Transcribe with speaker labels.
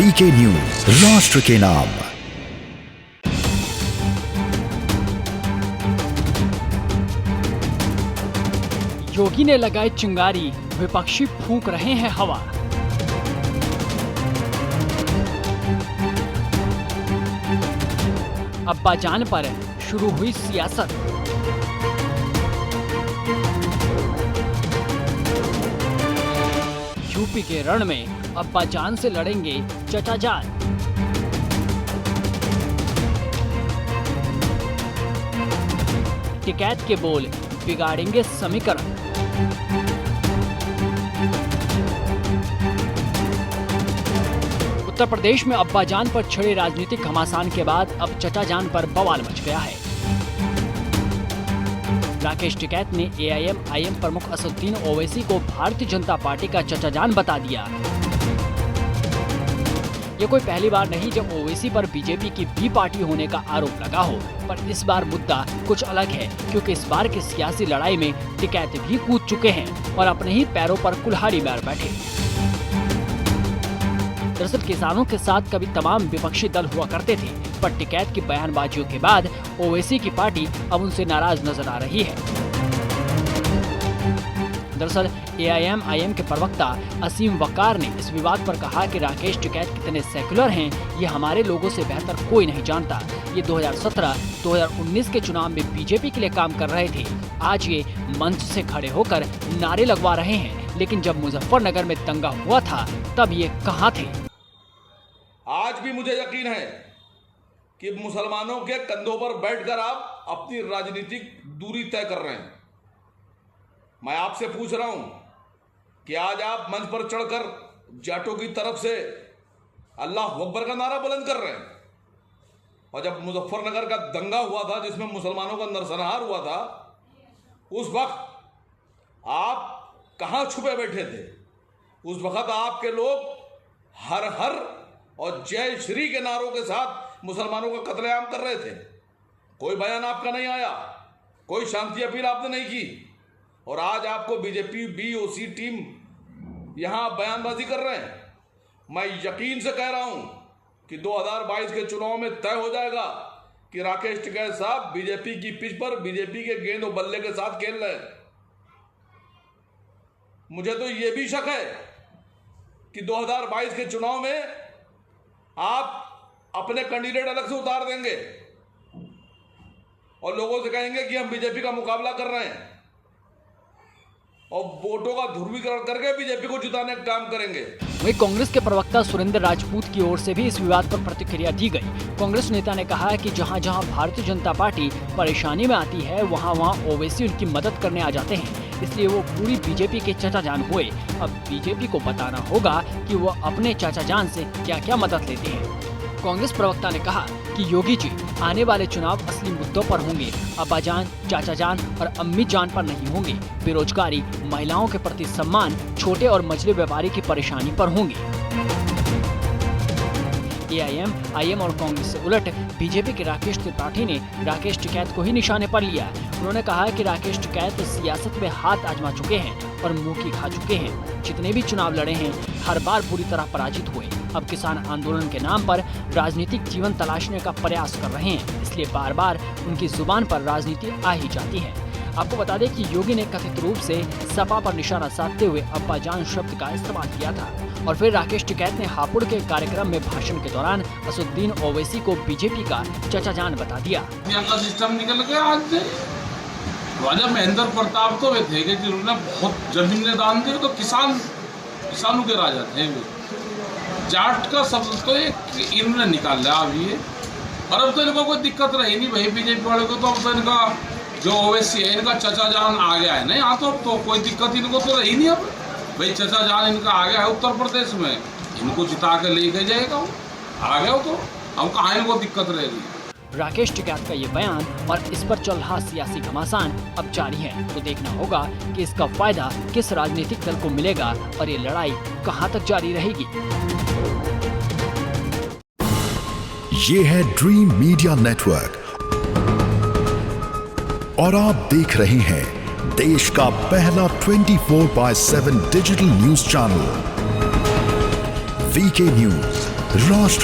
Speaker 1: VK news, राष्ट्र के नाम।
Speaker 2: योगी ने लगाई चिंगारी, विपक्षी फूंक रहे हैं हवा। अब्बाजान पर शुरू हुई सियासत। यूपी के रण में अब्बाजान से लड़ेंगे चचा जान। टिकैत के बोल बिगाड़ेंगे समीकरण। उत्तर प्रदेश में अब्बाजान पर छिड़े राजनीतिक घमासान के बाद अब चचा जान पर बवाल मच गया है। राकेश टिकैत ने एआईएम प्रमुख असदुद्दीन ओवैसी को भारतीय जनता पार्टी का चचा जान बता दिया। ये कोई पहली बार नहीं जब ओवैसी पर बीजेपी की बी पार्टी होने का आरोप लगा हो, पर इस बार मुद्दा कुछ अलग है, क्योंकि इस बार की सियासी लड़ाई में टिकैत भी कूद चुके हैं और अपने ही पैरों पर कुल्हाड़ी मार बैठे। दरअसल किसानों के साथ कभी तमाम विपक्षी दल हुआ करते थे, पर टिकैत की बयानबाजियों के बाद ओवैसी की पार्टी अब उनसे नाराज नजर आ रही है। दरअसल एआईएम के प्रवक्ता असीम वकार ने इस विवाद पर कहा कि राकेश टिकैत कितने सेक्युलर हैं, ये हमारे लोगों से बेहतर कोई नहीं जानता। ये 2017-2019 के चुनाव में बीजेपी के लिए काम कर रहे थे। आज ये मंच से खड़े होकर नारे लगवा रहे हैं, लेकिन जब मुजफ्फरनगर में दंगा हुआ था तब ये कहाँ थे?
Speaker 3: आज भी मुझे यकीन है कि मुसलमानों के कंधों पर बैठकर आप अपनी राजनीतिक दूरी तय कर रहे हैं। मैं आपसे पूछ रहा हूं कि आज आप मंच पर चढ़कर जाटों की तरफ से अल्लाह अकबर का नारा बुलंद कर रहे हैं, और जब मुजफ्फरनगर का दंगा हुआ था जिसमें मुसलमानों का नरसंहार हुआ था, उस वक्त आप कहां छुपे बैठे थे? उस वक्त आपके लोग हर हर और जय श्री के नारों के साथ मुसलमानों का कत्लेआम कर रहे थे। कोई बयान आपका नहीं आया, कोई शांति अपील आपने नहीं की, और आज आपको बीजेपी बीओसी टीम यहां बयानबाजी कर रहे हैं। मैं यकीन से कह रहा हूं कि 2022 के चुनाव में तय हो जाएगा कि राकेश टिकैत साहब बीजेपी की पिच पर बीजेपी के गेंद और बल्ले के साथ खेल रहे हैं। मुझे तो यह भी शक है कि 2022 के चुनाव में आप अपने कैंडिडेट अलग से उतार देंगे और लोगों से कहेंगे कि हम बीजेपी का मुकाबला कर रहे हैं, और वोटों का ध्रुवीकरण करके बीजेपी को जिताने का काम करेंगे।
Speaker 2: वहीं कांग्रेस के प्रवक्ता सुरेंद्र राजपूत की ओर से भी इस विवाद पर प्रतिक्रिया दी गई। कांग्रेस नेता ने कहा है कि जहां जहां भारतीय जनता पार्टी परेशानी में आती है, वहां वहां ओवैसी उनकी मदद करने आ जाते हैं, इसलिए वो पूरी बीजेपी के चाचा जान हुए। अब बीजेपी को बताना होगा कि वो अपने चाचा जान से क्या क्या मदद लेते हैं। कांग्रेस प्रवक्ता ने कहा कि योगी जी आने वाले चुनाव असली मुद्दों पर होंगे, अब्बाजान, चाचा जान और अम्मी जान पर नहीं होंगे। बेरोजगारी, महिलाओं के प्रति सम्मान, छोटे और मझले व्यापारी की परेशानी पर होंगे। एआईएम और कांग्रेस से उलट बीजेपी के राकेश त्रिपाठी ने राकेश टिकैत को ही निशाने पर लिया। उन्होंने कहा कि राकेश टिकैत सियासत में हाथ आजमा चुके हैं और मुंह की खा चुके हैं। जितने भी चुनाव लड़े हैं हर बार बुरी तरह पराजित हुए। अब किसान आंदोलन के नाम पर राजनीतिक जीवन तलाशने का प्रयास कर रहे हैं, इसलिए बार बार उनकी जुबान पर राजनीति आ ही जाती है। आपको बता दें कि योगी ने कथित रूप से सपा पर निशाना साधते हुए अब्बाजान शब्द का इस्तेमाल किया था, और फिर राकेश टिकैत ने हापुड़ के कार्यक्रम में भाषण के दौरान असदुद्दीन ओवैसी को बीजेपी का चचा जान बता दिया।
Speaker 4: का सिस्टम निकल गया आज से। राजा महेंद्र प्रताप तो वे थे कि जिन्होंने बहुत जमीनें दान दी, तो किसानों के राजा थे वे। जाट का शब्द तो इन्होंने निकाल लिया अभी, और अब तो इनको कोई दिक्कत रही नहीं भाई बीजेपी वाले को। तो अब तो इनका जो ओवैसी है इनका चचा जान आ गया है ना यहाँ, तो कोई दिक्कत इनको तो रही नहीं। अब भाई चचा जान इनका आ गया है उत्तर प्रदेश में, इनको जिता के लेके जाएगा वो, आ गया तो अब कहाँ इनको दिक्कत रहेगी।
Speaker 2: राकेश टिकैत का ये बयान और इस पर चल रहा सियासी घमासान अब जारी है, तो देखना होगा कि इसका फायदा किस राजनीतिक दल को मिलेगा और ये लड़ाई कहां तक जारी रहेगी।
Speaker 1: ये है ड्रीम मीडिया नेटवर्क और आप देख रहे हैं देश का पहला 24/7 digital news channel VK news. राष्ट्र